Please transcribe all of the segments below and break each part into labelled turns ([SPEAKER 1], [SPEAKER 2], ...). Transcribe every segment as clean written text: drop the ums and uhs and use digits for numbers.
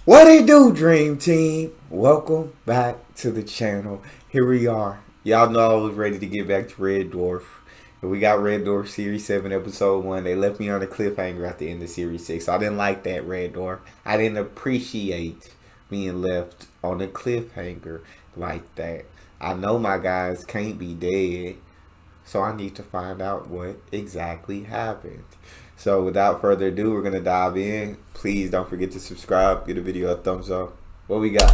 [SPEAKER 1] What it do, Dream Team? Welcome back to the channel. Here we are. Y'all know I was ready to get back to Red Dwarf. And we got Red Dwarf Series 7, Episode 1. They left me on a cliffhanger at the end of Series 6. So I didn't like that, Red Dwarf. I didn't appreciate being left on a cliffhanger like that. I know my guys can't be dead. So I need to find out what exactly happened. So without further ado, we're going to dive in. Please don't forget to subscribe. Give the video a thumbs up. What we got?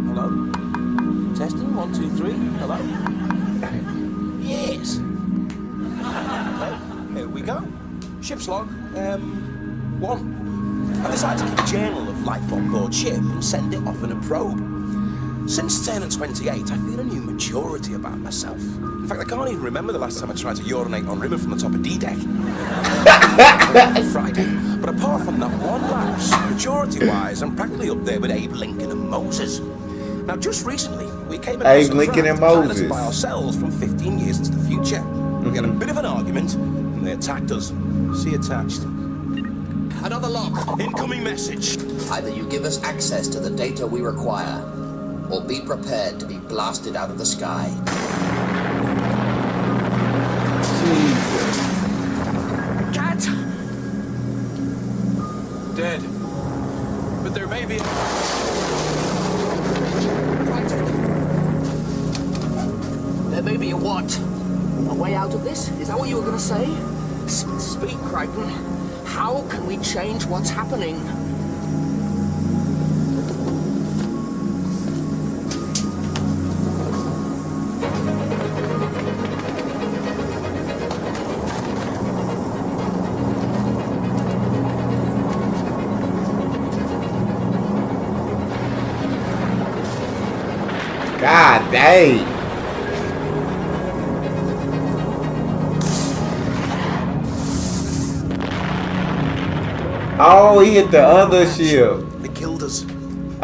[SPEAKER 2] Hello? Testing, 1, 2, 3. Hello? Yes. Okay, here we go. Ship's log, 1. I decided to keep a journal of life on board ship and send it off in a probe. Since turning 28, I feel a new maturity about myself. In fact, I can't even remember the last time I tried to urinate on river from the top of D-deck. Friday. But apart from that one lapse, maturity-wise, I'm practically up there with Abe Lincoln and Moses. Now, just recently, we came across
[SPEAKER 1] Abe Lincoln and Moses
[SPEAKER 2] by ourselves from 15 years into the future. We had a bit of an argument, and they attacked us. See attached.
[SPEAKER 3] Another log.
[SPEAKER 2] Incoming message.
[SPEAKER 3] Either you give us access to the data we require, or be prepared to be blasted out of the sky.
[SPEAKER 1] Jesus.
[SPEAKER 2] Cat! Dead. But there may be...
[SPEAKER 4] There may be a what? A way out of this? Is that what you were going to say? Speak, Kryten. How can we change what's happening?
[SPEAKER 1] God dang. Oh, he hit the other ship.
[SPEAKER 2] They killed us.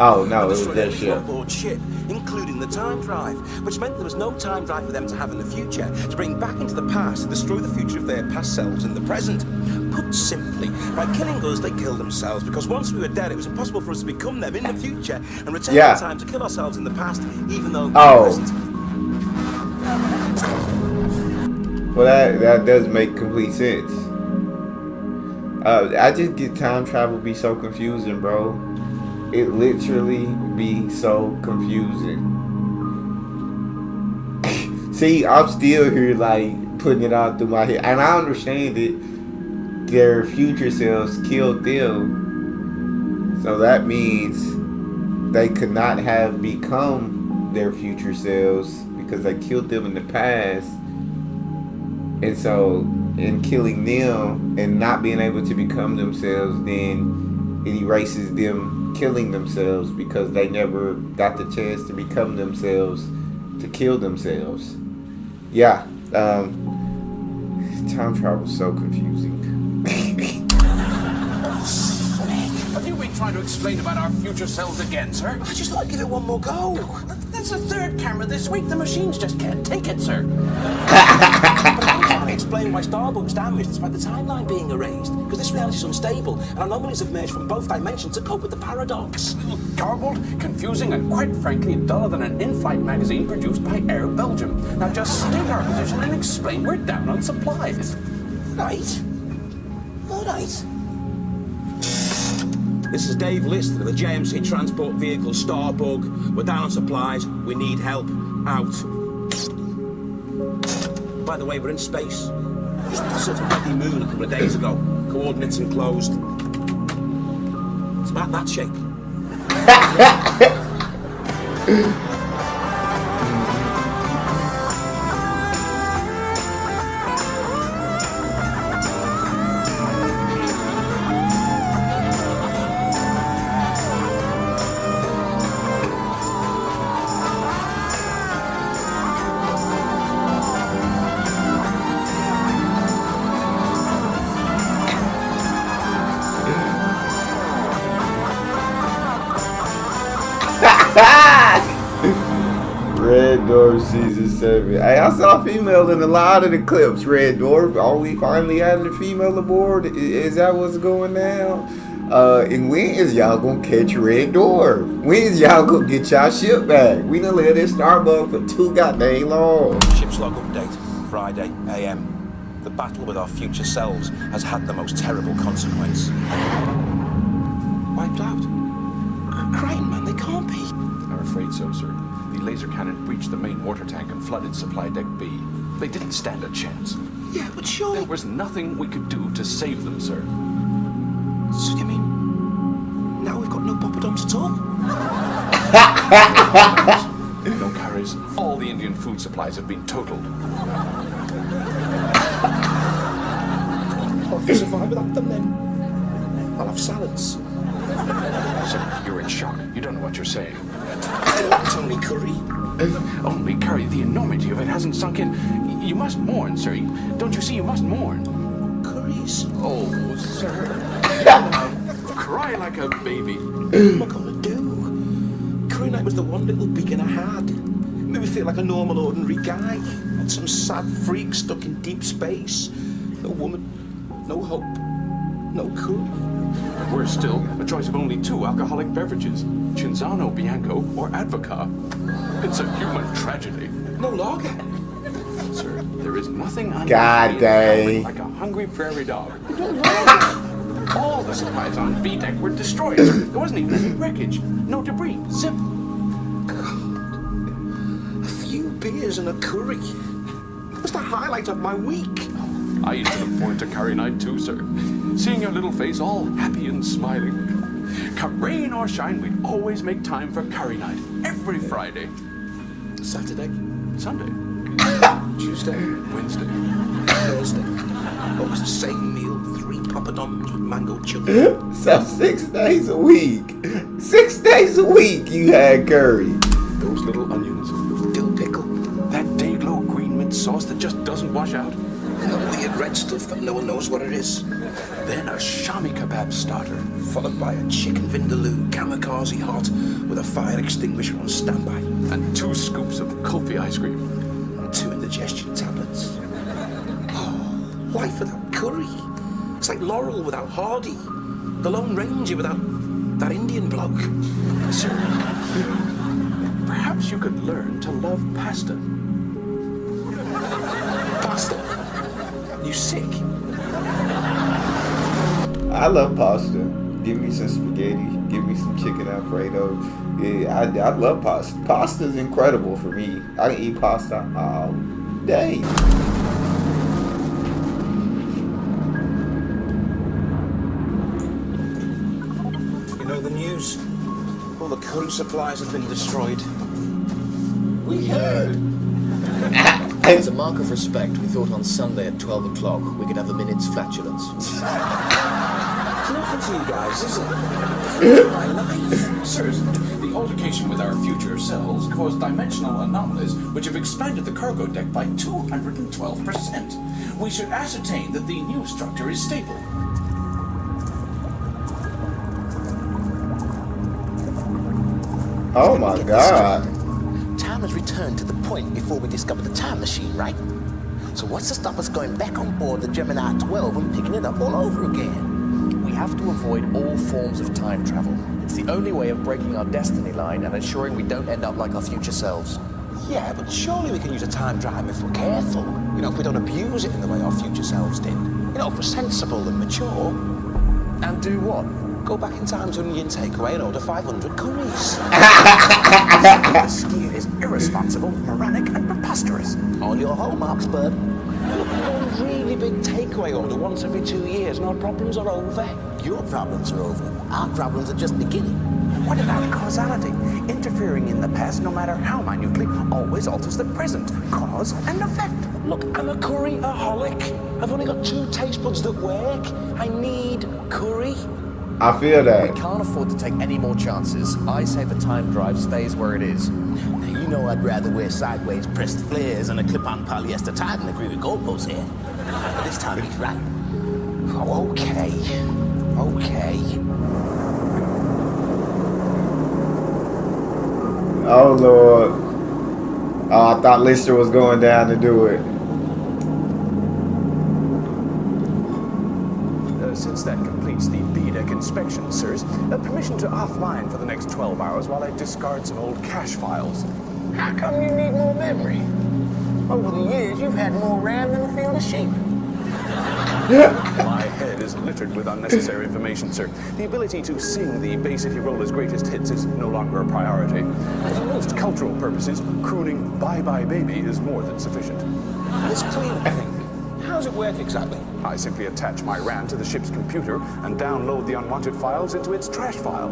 [SPEAKER 1] Oh, no, it was their ship.
[SPEAKER 2] Onboard ship, including the time drive, which meant there was no time drive for them to have in the future, to bring back into the past and destroy the future of their past selves in the present. Put simply, by killing us, they killed themselves, because once we were dead, it was impossible for us to become them in the future and return the time to kill ourselves in the past, even though we were present.
[SPEAKER 1] Well, that does make complete sense. I just get time travel be so confusing, bro. It literally be so confusing. See, I'm still here like putting it all through my head. And I understand it. Their future selves killed them. So that means they could not have become their future selves because they killed them in the past. And so in killing them and not being able to become themselves, then it erases them killing themselves because they never got the chance to become themselves, to kill themselves. Yeah, time travel is so confusing.
[SPEAKER 5] Have you been trying to explain about our future selves again, sir?
[SPEAKER 2] I just thought I'd give it one more go.
[SPEAKER 5] That's the third camera this week. The machines just can't take it, sir.
[SPEAKER 2] But I'm trying to explain why Starbuck's damaged despite the timeline being erased, because this reality is unstable, and anomalies have merged from both dimensions to cope with the paradox.
[SPEAKER 5] Garbled, confusing, and quite frankly, duller than an in-flight magazine produced by Air Belgium. Now just state our position and explain we're down on supplies.
[SPEAKER 2] Right. All right. This is Dave Lister of the JMC transport vehicle Starbug. We're down on supplies. We need help. Out. By the way, we're in space. Just passed a bloody moon a couple of days ago. Coordinates enclosed. It's about that shape.
[SPEAKER 1] Red Dwarf season 7. Hey, I saw a female in a lot of the clips. Red Dwarf. Are we finally adding a female aboard? Is that what's going down? And when is y'all gonna catch Red Dwarf? When is y'all gonna get y'all ship back? We done let this Starbucks for too goddamn long.
[SPEAKER 2] Ship's log update, Friday, AM. The battle with our future selves has had the most terrible consequence. Wiped out? Kryten, man, they can't be.
[SPEAKER 5] I'm afraid so, sir. The laser cannon breached the main water tank and flooded supply deck B. They didn't stand a chance.
[SPEAKER 2] Yeah, but surely...
[SPEAKER 5] There was nothing we could do to save them, sir.
[SPEAKER 2] So you mean now we've got no poppadoms at all?
[SPEAKER 5] No carries. All the Indian food supplies have been totaled.
[SPEAKER 2] I'll have to survive without them then. I'll have salads.
[SPEAKER 5] Sir, you're in shock. You don't know what you're saying.
[SPEAKER 2] It's only curry.
[SPEAKER 5] Only curry. The enormity of it hasn't sunk in. You must mourn, sir. Don't you see? You must mourn.
[SPEAKER 2] Curries?
[SPEAKER 5] Oh, sir. Cry like a baby.
[SPEAKER 2] What am I gonna do? Curry night was the one little beacon I had. Made me feel like a normal, ordinary guy. Not some sad freak stuck in deep space. No woman, no hope, no curry.
[SPEAKER 5] We're still a choice of only 2 alcoholic beverages. Cinzano Bianco or Advoca. It's a human tragedy.
[SPEAKER 2] No lager.
[SPEAKER 5] Sir, there is nothing
[SPEAKER 1] God dang.
[SPEAKER 5] like a hungry prairie dog. All the supplies on B deck were destroyed. There wasn't even any wreckage. No debris. Zip.
[SPEAKER 2] A few beers and a curry. It was the highlight of my week.
[SPEAKER 5] I used to look forward to curry night too, sir. Seeing your little face all happy and smiling. Come rain or shine, we'd always make time for curry night. Every Friday.
[SPEAKER 2] Saturday,
[SPEAKER 5] Sunday.
[SPEAKER 2] Tuesday,
[SPEAKER 5] Wednesday.
[SPEAKER 2] Thursday. Always the same meal. 3 poppadoms with mango chutney.
[SPEAKER 1] So 6 days a week. 6 days a week you had curry.
[SPEAKER 5] Those little onions.
[SPEAKER 2] Dill pickle.
[SPEAKER 5] That day-glow green mint sauce that just doesn't wash out.
[SPEAKER 2] And the weird red stuff that no one knows what it is.
[SPEAKER 5] Then a shami kebab starter.
[SPEAKER 2] Followed by a chicken vindaloo, kamikaze hot, with a fire extinguisher on standby.
[SPEAKER 5] And 2 scoops of kulfi ice cream.
[SPEAKER 2] And 2 indigestion tablets. Oh, life without curry. It's like Laurel without Hardy. The Lone Ranger without that Indian bloke.
[SPEAKER 5] Sir, perhaps you could learn to love pasta.
[SPEAKER 2] Pasta. You sick?
[SPEAKER 1] I love pasta. Give me some spaghetti. Give me some chicken Alfredo. Yeah, I love pasta. Pasta's incredible for me. I can eat pasta all day.
[SPEAKER 2] You know the news? All the curry supplies have been destroyed.
[SPEAKER 4] We heard. As a mark of respect, we thought on Sunday at 12 o'clock we could have a minute's flatulence.
[SPEAKER 2] Nothing to you guys, is it? My life.
[SPEAKER 5] Sir, the altercation with our future selves caused dimensional anomalies which have expanded the cargo deck by 212%. We should ascertain that the new structure is stable.
[SPEAKER 1] Oh my god.
[SPEAKER 6] Time has returned to the point before we discovered the time machine, right? So what's to stop us going back on board the Gemini 12 and picking it up all over again?
[SPEAKER 7] We have to avoid all forms of time travel. It's the only way of breaking our destiny line and ensuring we don't end up like our future selves.
[SPEAKER 2] Yeah, but surely we can use a time drive if we're careful. You know, if we don't abuse it in the way our future selves did. You know, if we're sensible and mature.
[SPEAKER 7] And do what?
[SPEAKER 2] Go back in time to an Indian takeaway and order 500 curries.
[SPEAKER 7] This scheme is irresponsible, moronic, and preposterous.
[SPEAKER 6] On your hallmarks, bud.
[SPEAKER 2] Look, one really big takeaway order once every 2 years and our problems are over.
[SPEAKER 6] Your problems are over. Our problems are just beginning.
[SPEAKER 7] What about causality? Interfering in the past, no matter how minutely, always alters the present. Cause and effect.
[SPEAKER 2] Look, I'm a curry-aholic. I've only got 2 taste buds that work. I need curry.
[SPEAKER 1] I feel
[SPEAKER 7] We
[SPEAKER 1] that.
[SPEAKER 7] can't afford to take any more chances. I say the time drive stays where it is.
[SPEAKER 6] Now, you know I'd rather wear sideways pressed flares and a clip-on polyester tie than agree with goalpost here. But this time he's right.
[SPEAKER 2] Oh, okay. Okay.
[SPEAKER 1] Oh Lord. Oh, I thought Lister was going down to do it.
[SPEAKER 8] Since that completes the B-deck inspection, sirs, permission to offline for the next 12 hours while I discard some old cache files.
[SPEAKER 6] How come you need more memory? Over the years, you've had more RAM than a field of sheep.
[SPEAKER 8] My head is littered with unnecessary information, sir. The ability to sing the Bay City Rollers' greatest hits is no longer a priority. For most cultural purposes, crooning Bye Bye Baby is more than sufficient.
[SPEAKER 2] This cleaner thing, how does it work exactly?
[SPEAKER 8] I simply attach my RAM to the ship's computer and download the unwanted files into its trash file.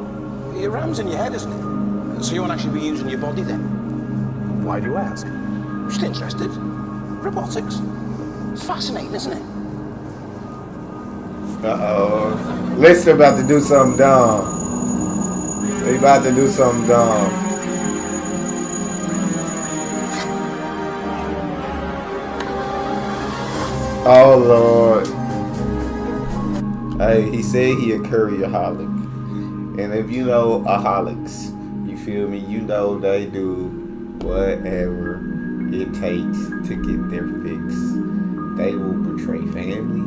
[SPEAKER 2] Your RAM's in your head, isn't it? So you won't actually be using your body then?
[SPEAKER 8] Why do you ask?
[SPEAKER 2] Just interested. Robotics. It's fascinating, isn't it?
[SPEAKER 1] Uh-oh. Lister about to do something dumb. He about to do something dumb. Oh, Lord. Hey, he said he a courierholic. And if you know aholics, you feel me? You know they do whatever it takes to get their fix. They will betray family.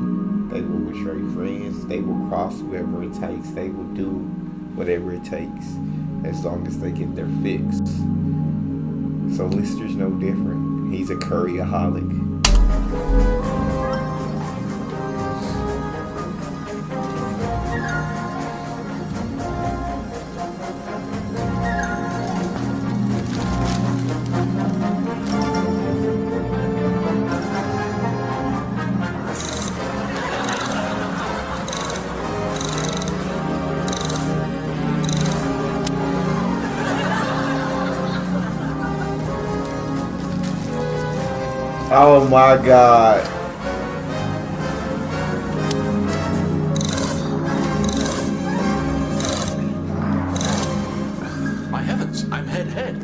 [SPEAKER 1] They will betray friends. They will cross whoever it takes. They will do whatever it takes as long as they get their fix. So Lister's no different. He's a courierholic. Oh my God.
[SPEAKER 5] My heavens, I'm head.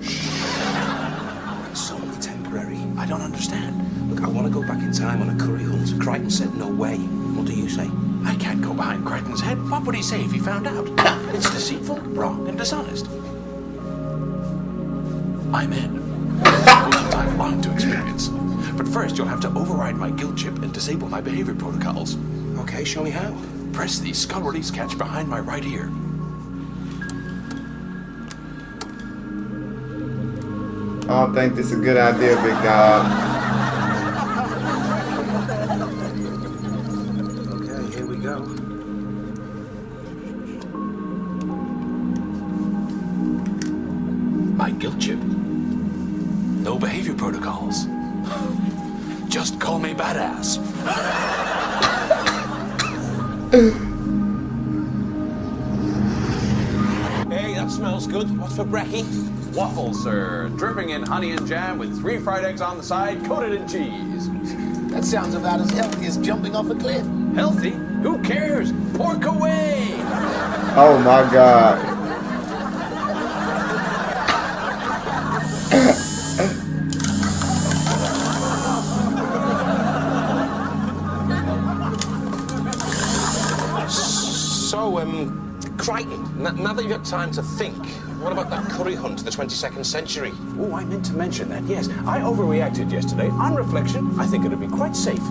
[SPEAKER 2] It's solely temporary.
[SPEAKER 5] I don't understand.
[SPEAKER 2] Look, I want to go back in time on a curry hunt. Kryten said no way. What do you say?
[SPEAKER 5] I can't go behind Kryten's head. What would he say if he found out? It's deceitful, wrong, and dishonest. I'm in. I'm long to experience. But first, you'll have to override my guild chip and disable my behavior protocols.
[SPEAKER 2] Okay, show me how.
[SPEAKER 5] Press the skull release catch behind my right ear.
[SPEAKER 1] I don't think this is a good idea, big dog.
[SPEAKER 2] Okay, here we go.
[SPEAKER 5] My guild chip. No behavior protocols. Just call me badass.
[SPEAKER 2] Hey, that smells good. What's for brekkie?
[SPEAKER 8] Waffles, sir. Dripping in honey and jam with 3 fried eggs on the side, coated in cheese.
[SPEAKER 6] That sounds about as healthy as jumping off a cliff.
[SPEAKER 8] Healthy? Who cares? Pork away!
[SPEAKER 1] Oh my God.
[SPEAKER 2] So, Kryten, now that you've had time to think, what about that curry hunt of the 22nd century?
[SPEAKER 8] Oh, I meant to mention that, yes. I overreacted yesterday. On reflection, I think it'd be quite safe.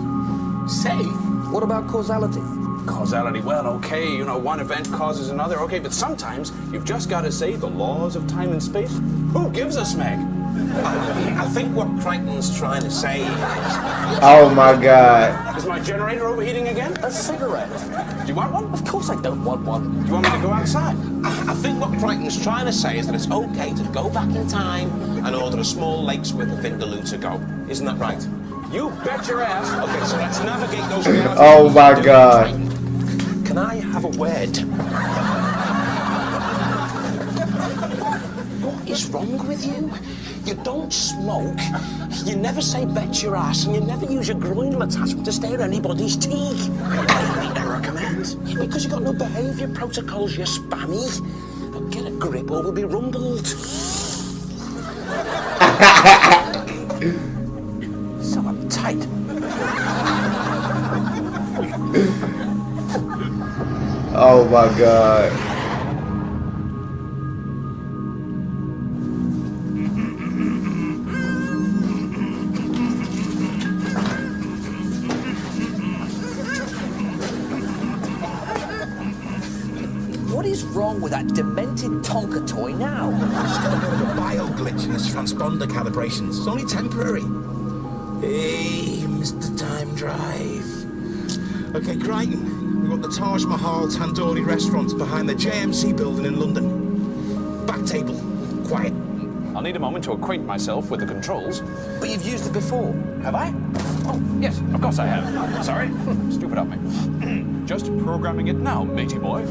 [SPEAKER 4] Safe? What about causality?
[SPEAKER 8] Causality, well, okay, you know, one event causes another, okay, but sometimes you've just got to say the laws of time and space. Who gives a smeg?
[SPEAKER 2] I think what Kryten's trying to say is...
[SPEAKER 1] Oh my God.
[SPEAKER 8] Is my generator overheating again?
[SPEAKER 4] A cigarette?
[SPEAKER 8] Do you want one?
[SPEAKER 4] Of course I don't want one.
[SPEAKER 8] Do you want me to go outside?
[SPEAKER 2] I think what Kryten's trying to say is that it's okay to go back in time and order a small lake's worth of Vindaloo to go. Isn't that right?
[SPEAKER 8] You bet your ass.
[SPEAKER 2] Okay, so let's navigate those realities.
[SPEAKER 1] Oh my God.
[SPEAKER 2] Can I have a word? What is wrong with you? You don't smoke, you never say bet your ass, and you never use your groinal attachment to stare anybody's teeth.
[SPEAKER 8] The error command.
[SPEAKER 2] Because you got no behaviour protocols, you spammy. But get a grip or we'll be rumbled.
[SPEAKER 4] So uptight.
[SPEAKER 1] Oh my God.
[SPEAKER 4] wrong with that demented Tonka toy now?
[SPEAKER 2] It's got a bit of a bio glitch in its transponder calibrations. It's only temporary. Hey, Mr. Time Drive. Okay, Kryten. We want the Taj Mahal Tandoori restaurant behind the JMC building in London. Back table. Quiet.
[SPEAKER 8] I'll need a moment to acquaint myself with the controls.
[SPEAKER 4] But you've used it before, have I?
[SPEAKER 8] Oh, yes, of course I have. Sorry. Stupid of me. Just programming it now, matey boy.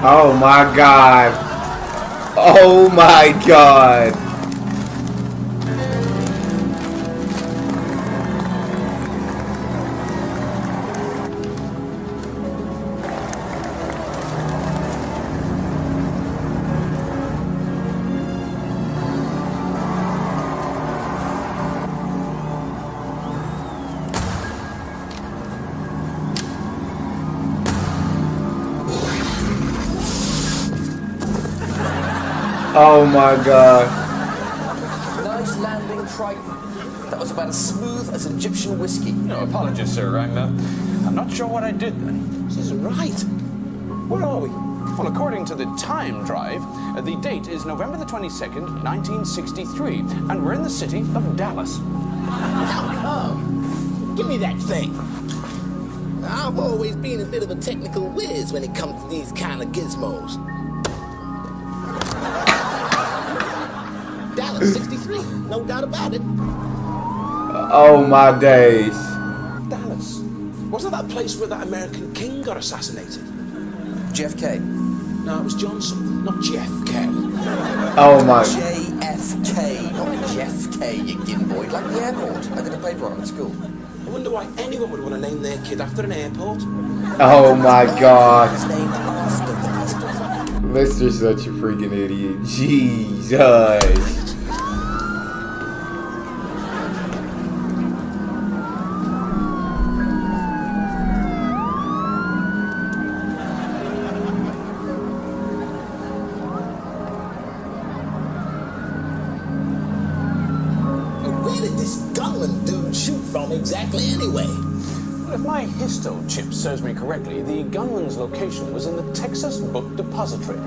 [SPEAKER 1] Oh my god. Oh my god. Oh my god.
[SPEAKER 4] Nice landing, Kryten. That was about as smooth as Egyptian whiskey.
[SPEAKER 8] No, apologies, sir. I'm not sure what I did then.
[SPEAKER 2] This is right. Where are we?
[SPEAKER 8] Well, according to the time drive, the date is November the 22nd, 1963, and we're in the city of Dallas.
[SPEAKER 6] Give me that thing. I've always been a bit of a technical whiz when it comes to these kind of gizmos. Dallas 63, no doubt about it.
[SPEAKER 1] Oh my days.
[SPEAKER 2] Dallas. Wasn't that place where that American king got assassinated?
[SPEAKER 4] JFK.
[SPEAKER 2] No, it was Johnson, not JFK.
[SPEAKER 1] Oh my.
[SPEAKER 4] JFK, not Jeff K, you gimboid. Like the airport. I did a paper on it at school.
[SPEAKER 2] I wonder why anyone would want to name their kid after an airport.
[SPEAKER 1] Oh my god.
[SPEAKER 4] It's named after the president.
[SPEAKER 1] Mister's such a freaking idiot. Jesus.
[SPEAKER 6] Where did this gunman dude shoot from exactly anyway?
[SPEAKER 8] Well, if my histo chip serves me correctly, the gunman's location was in the Texas Book Depository.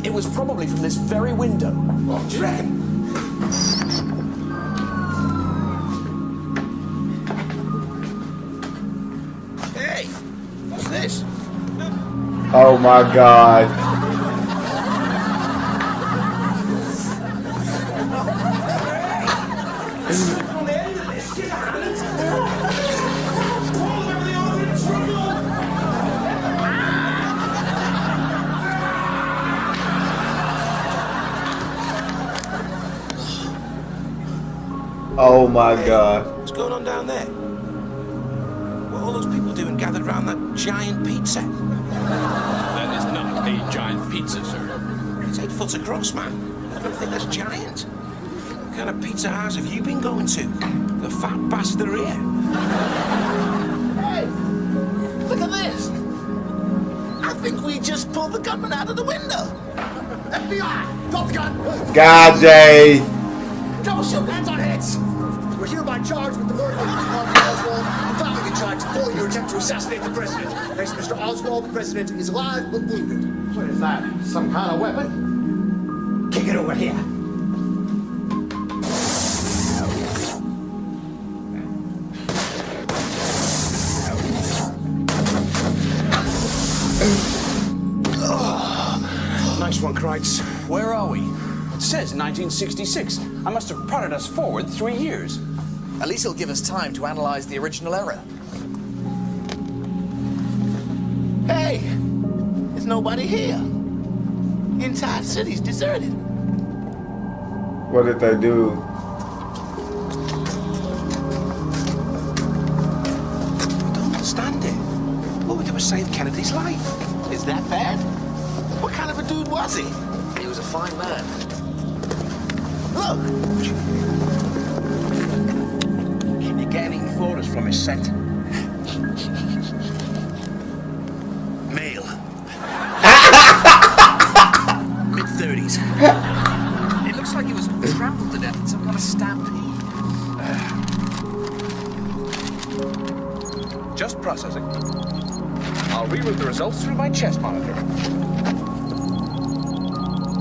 [SPEAKER 4] It was probably from this very window.
[SPEAKER 2] What do you reckon? Hey, what's this?
[SPEAKER 1] Oh my god.
[SPEAKER 2] On the end of this, give a hand. Pull everything over in trouble.
[SPEAKER 1] Oh my god.
[SPEAKER 2] What's going on down there? What are all those people doing gathered around that giant pizza?
[SPEAKER 8] That is not a giant pizza, sir.
[SPEAKER 2] It's 8 foot across, man. I don't think that's giant. What kind of pizza house have you been going to? The fat bastard here.
[SPEAKER 6] Hey, look at this. I think we just pulled the gunman out of the window. FBI, drop the gun.
[SPEAKER 1] God dang.
[SPEAKER 6] Troubleshoot, hands on heads. We're hereby charged with the murder of Mr. Oswald and filing a charge for your attempt to assassinate the president. Thanks, Mr. Oswald. The president is alive but wounded. What is that? Some kind of weapon? Kick it over here.
[SPEAKER 2] Nice one, Kryten.
[SPEAKER 4] Where are we?
[SPEAKER 8] It says 1966. I must have prodded us forward 3 years.
[SPEAKER 4] At least it'll give us time to analyze the original error.
[SPEAKER 6] Hey, there's nobody here. The entire city's deserted.
[SPEAKER 1] What did they do?
[SPEAKER 2] I don't understand it. All we did was save Kennedy's life.
[SPEAKER 6] Is that bad?
[SPEAKER 2] What kind of a dude was he?
[SPEAKER 4] He was a fine man.
[SPEAKER 2] Look! Can you get any photos from his set? Male. Mid-30s.
[SPEAKER 4] It looks like he was trampled to death in some kind of stampede.
[SPEAKER 8] Just processing. I'll reroute the results through my chest monitor.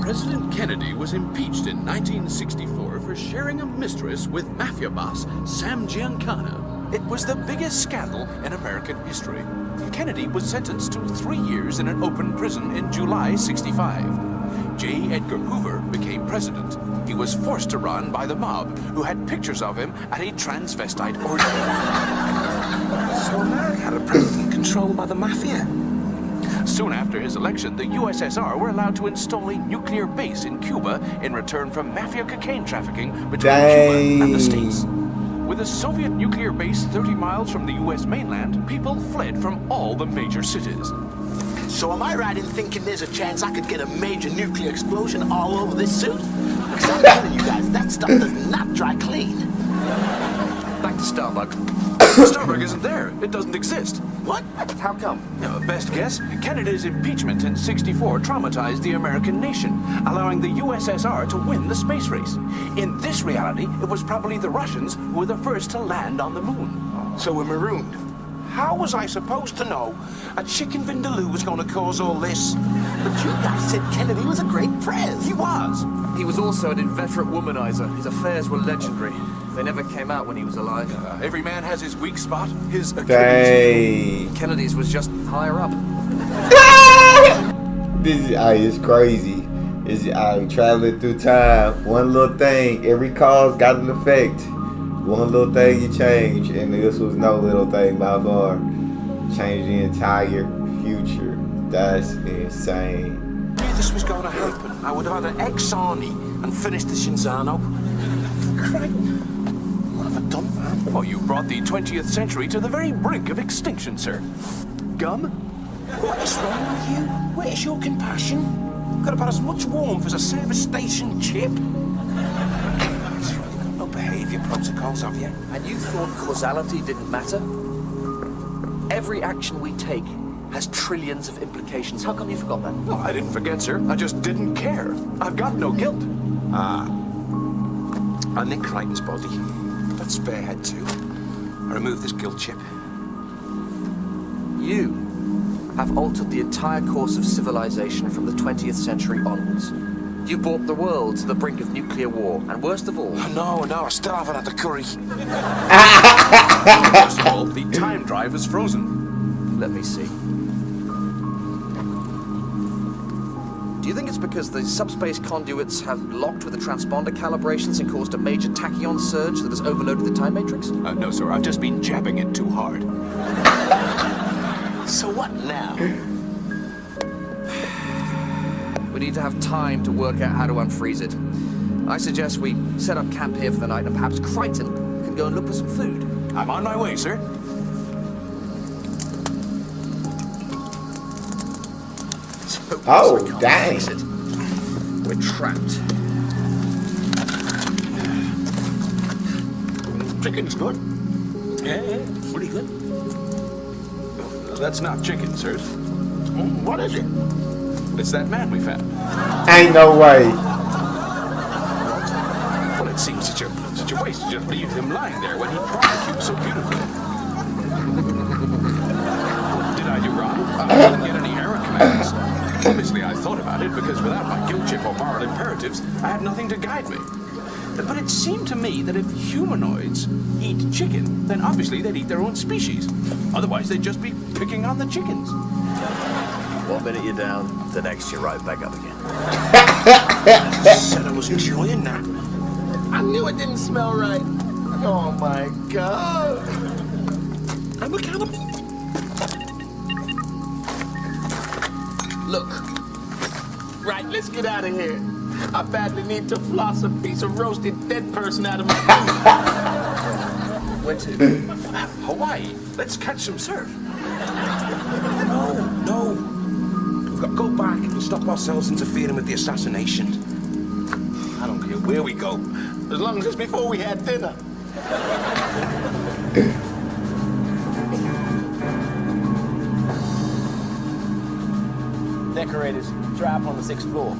[SPEAKER 9] President Kennedy was impeached in 1964 for sharing a mistress with mafia boss Sam Giancana.
[SPEAKER 5] It was the biggest scandal in American history. Kennedy was sentenced to 3 years in an open prison in July '65. J. Edgar Hoover became president. He was forced to run by the mob, who had pictures of him at a transvestite orgy.
[SPEAKER 2] So America had a president controlled by the mafia.
[SPEAKER 5] Soon after his election, the USSR were allowed to install a nuclear base in Cuba in return for mafia cocaine trafficking between Cuba and the States. With a Soviet nuclear base 30 miles from the US mainland, people fled from all the major cities.
[SPEAKER 2] So am I right in thinking there's a chance I could get a major nuclear explosion all over this suit? Because I'm telling you guys, that stuff does not dry clean.
[SPEAKER 4] Back to Starbuck.
[SPEAKER 5] Starbuck isn't there. It doesn't exist.
[SPEAKER 2] What?
[SPEAKER 4] How come?
[SPEAKER 5] Best guess, Kennedy's impeachment in '64 traumatized the American nation, allowing the USSR to win the space race. In this reality, it was probably the Russians who were the first to land on the moon.
[SPEAKER 2] So we're marooned. How was I supposed to know a chicken vindaloo was going to cause all this? But you guys said Kennedy was a great prez.
[SPEAKER 5] He was.
[SPEAKER 4] He was also an inveterate womanizer. His affairs were legendary. They never came out when he was alive.
[SPEAKER 5] Every man has his weak spot, his Achilles.
[SPEAKER 1] Dang.
[SPEAKER 4] Kennedy's was just higher up.
[SPEAKER 1] This is it's crazy. It's traveling through time. One little thing, every cause got an effect. One little thing you change, and this was no little thing by far. Changed the entire future. That's insane.
[SPEAKER 2] I knew this was going to happen. I would either ex-Arnie and finish the Shinzano. Kryten, what have I done, man?
[SPEAKER 5] Oh, you brought the 20th century to the very brink of extinction, sir. Gum?
[SPEAKER 2] What is wrong with you? Where's your compassion? Got about as much warmth as a service station chip. No behaviour protocols, have you?
[SPEAKER 4] And you thought causality didn't matter? Every action we take has trillions of implications. How come you forgot that?
[SPEAKER 5] Well, I didn't forget, sir. I just didn't care. I've got no guilt.
[SPEAKER 2] I nicked Kryten's body. That spare head too. I removed this guilt chip.
[SPEAKER 4] You have altered the entire course of civilization from the 20th century onwards. You brought the world to the brink of nuclear war, and worst of all...
[SPEAKER 2] Oh, no, I still haven't had the curry.
[SPEAKER 5] First of all, the time drive is frozen.
[SPEAKER 4] Let me see. Do you think it's because the subspace conduits have locked with the transponder calibrations and caused a major tachyon surge that has overloaded the time matrix?
[SPEAKER 5] No, sir, I've just been jabbing it too hard.
[SPEAKER 2] So what now?
[SPEAKER 4] We need to have time to work out how to unfreeze it. I suggest we set up camp here for the night, and perhaps Kryten can go and look for some food.
[SPEAKER 5] I'm on my way, sir.
[SPEAKER 1] Oh,
[SPEAKER 4] We can't
[SPEAKER 1] dang.
[SPEAKER 4] fix it. We're trapped.
[SPEAKER 2] Chicken's good. Yeah, pretty good.
[SPEAKER 5] That's not chicken, sir.
[SPEAKER 2] What is it?
[SPEAKER 5] It's that man we found.
[SPEAKER 1] Ain't no way.
[SPEAKER 5] Well, it seems such a waste to just leave him lying there when he prosecutes so beautifully. Did I do wrong? I didn't get any error commands. Obviously, I thought about it because without my guilt chip or moral imperatives, I had nothing to guide me. But it seemed to me that if humanoids eat chicken, then obviously they'd eat their own species. Otherwise, they'd just be picking on the chickens.
[SPEAKER 4] 1 minute you're down, the next you're right back up again.
[SPEAKER 2] Said I was enjoying that. I knew it didn't smell right. Oh my God. I'm a cannibal. Look. Right, let's get out of here. I badly need to floss a piece of roasted dead person out of my food.
[SPEAKER 4] Where to?
[SPEAKER 5] Hawaii. Let's catch some surf.
[SPEAKER 2] No. got to go back and stop ourselves interfering with the assassination.
[SPEAKER 6] I don't care where we go, as long as it's before we had dinner.
[SPEAKER 7] Decorators, drop on the 6th floor.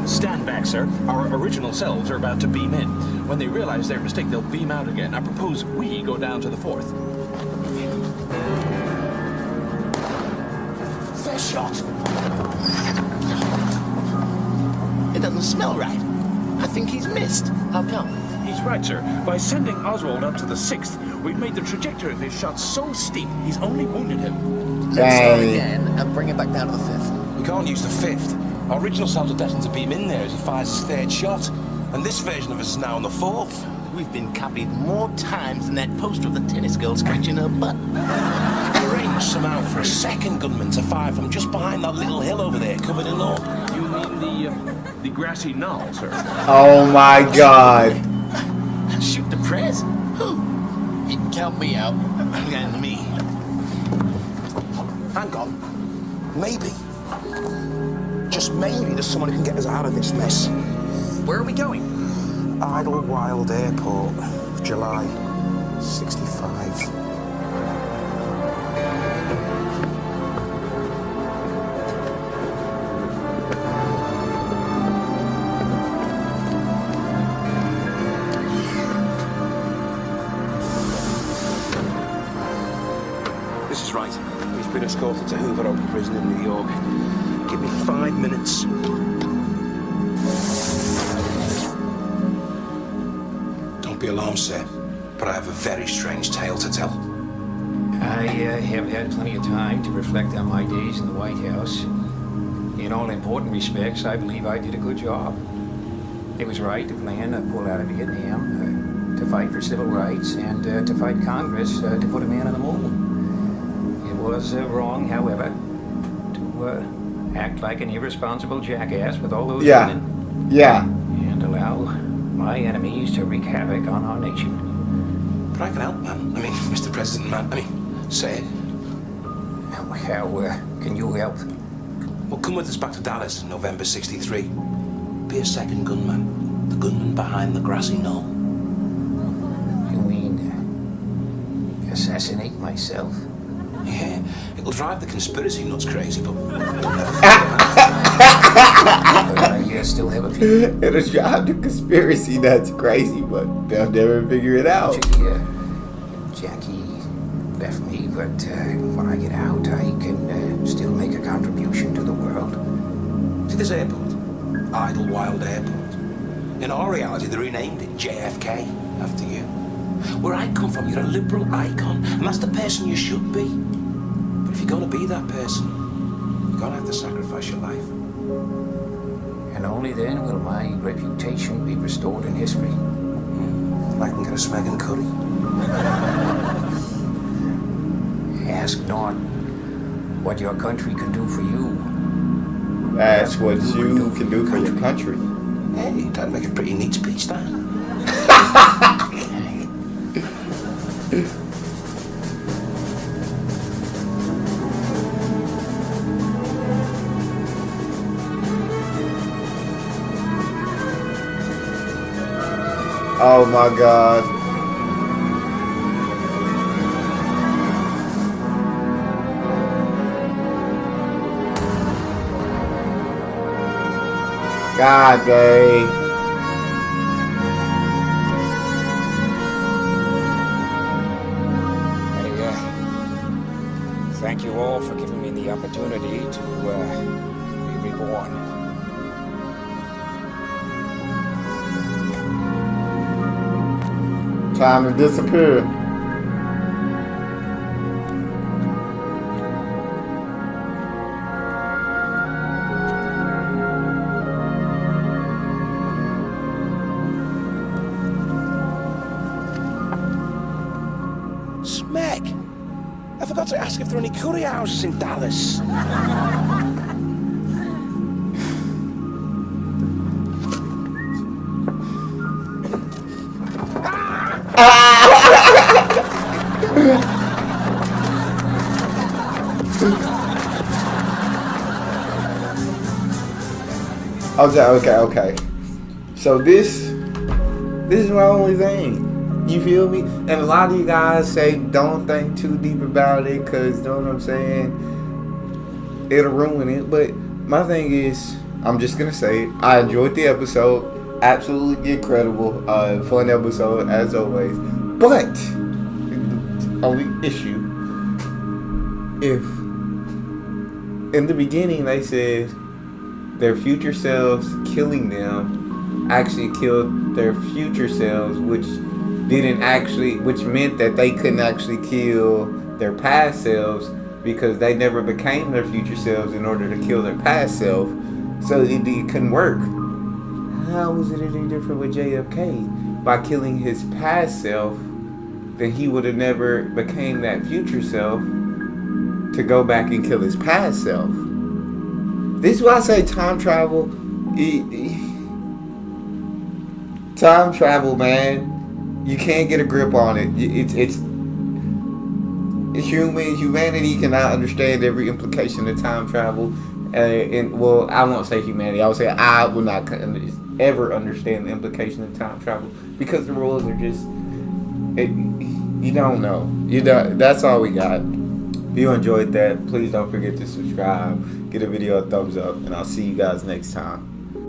[SPEAKER 5] Stand back, sir. Our original selves are about to beam in. When they realize their mistake, they'll beam out again. I propose we go down to the 4th.
[SPEAKER 6] Fair shot. It doesn't smell right. I think he's missed. How come?
[SPEAKER 5] He's right, sir. By sending Oswald up to the 6th, we've made the trajectory of his shot so steep, he's only wounded him.
[SPEAKER 7] Let's start again and bring it back down to the 5th.
[SPEAKER 2] We can't use the 5th. Our original selves are destined to beam in there as he fires his 3rd shot. And this version of us is now on the 4th.
[SPEAKER 6] We've been copied more times than that poster of the tennis girl scratching her butt.
[SPEAKER 2] Arranged somehow for a 2nd gunman to fire from just behind that little hill over there, covered in lawn.
[SPEAKER 5] You mean the grassy knoll, sir?
[SPEAKER 1] Oh my god.
[SPEAKER 6] Shoot the press? Who? You can count me out. And me.
[SPEAKER 2] Hang on. Maybe. Just maybe there's someone who can get us out of this mess.
[SPEAKER 7] Where are we going?
[SPEAKER 2] Idlewild Airport, July 65. This is right. He's been escorted to Hoover Open Prison in New York. Give me 5 minutes. Don't be alarmed, sir, but I have a very strange tale to tell.
[SPEAKER 10] I have had plenty of time to reflect on my days in the White House. In all important respects, I believe I did a good job. It was right to plan to pull out of Vietnam, to fight for civil rights, and to fight Congress to put a man on the moon. It was wrong, however, to act like an irresponsible jackass with all those women.
[SPEAKER 1] Yeah.
[SPEAKER 10] And allow my enemies to wreak havoc on our nation.
[SPEAKER 2] But I can help, man. I mean, Mr. President, man. I mean, say it.
[SPEAKER 10] How can you help?
[SPEAKER 2] Well, come with us back to Dallas in November 63. Be a 2nd gunman. The gunman behind the grassy knoll.
[SPEAKER 10] You mean assassinate myself?
[SPEAKER 2] Yeah, it'll drive the conspiracy nuts crazy, but
[SPEAKER 10] I still have a few.
[SPEAKER 1] It'll drive the conspiracy nuts crazy, but they'll never figure it out.
[SPEAKER 10] Jackie left me, but when I get out, I can still make a contribution to the world.
[SPEAKER 2] See this airport? Idlewild Airport. In our reality, they renamed it JFK after you. Where I come from, you're a liberal icon, and that's the person you should be. But if you're going to be that person, you're going to have to sacrifice your life.
[SPEAKER 10] And only then will my reputation be restored in history.
[SPEAKER 2] I can get a smeg and curry.
[SPEAKER 10] Ask not what your country can do for you.
[SPEAKER 1] That's what you can do for your country.
[SPEAKER 2] Hey, that'd make a pretty neat speech, that.
[SPEAKER 1] Oh my god. God dang.
[SPEAKER 10] Thank you all for giving me the opportunity to be reborn.
[SPEAKER 1] Time to disappear.
[SPEAKER 2] I forgot to ask if there are any curry houses in Dallas.
[SPEAKER 1] Okay. So this is my only thing. You feel me? And a lot of you guys say don't think too deep about it, cause you know what I'm saying? It'll ruin it. But my thing is, I'm just gonna say it. I enjoyed the episode. Absolutely incredible. Fun episode as always. But only issue, if in the beginning they said their future selves killing them actually killed their future selves, which meant that they couldn't actually kill their past selves because they never became their future selves in order to kill their past self. So it couldn't work. How was it any different with JFK? By killing his past self, then he would have never became that future self to go back and kill his past self. This is why I say time travel. Time travel, man. You can't get a grip on it. It's humanity cannot understand every implication of time travel. Well, I won't say humanity. I would say I will not ever understand the implication of time travel because the rules are just. You don't know. That's all we got. If you enjoyed that, please don't forget to subscribe. Give the video a thumbs up, and I'll see you guys next time.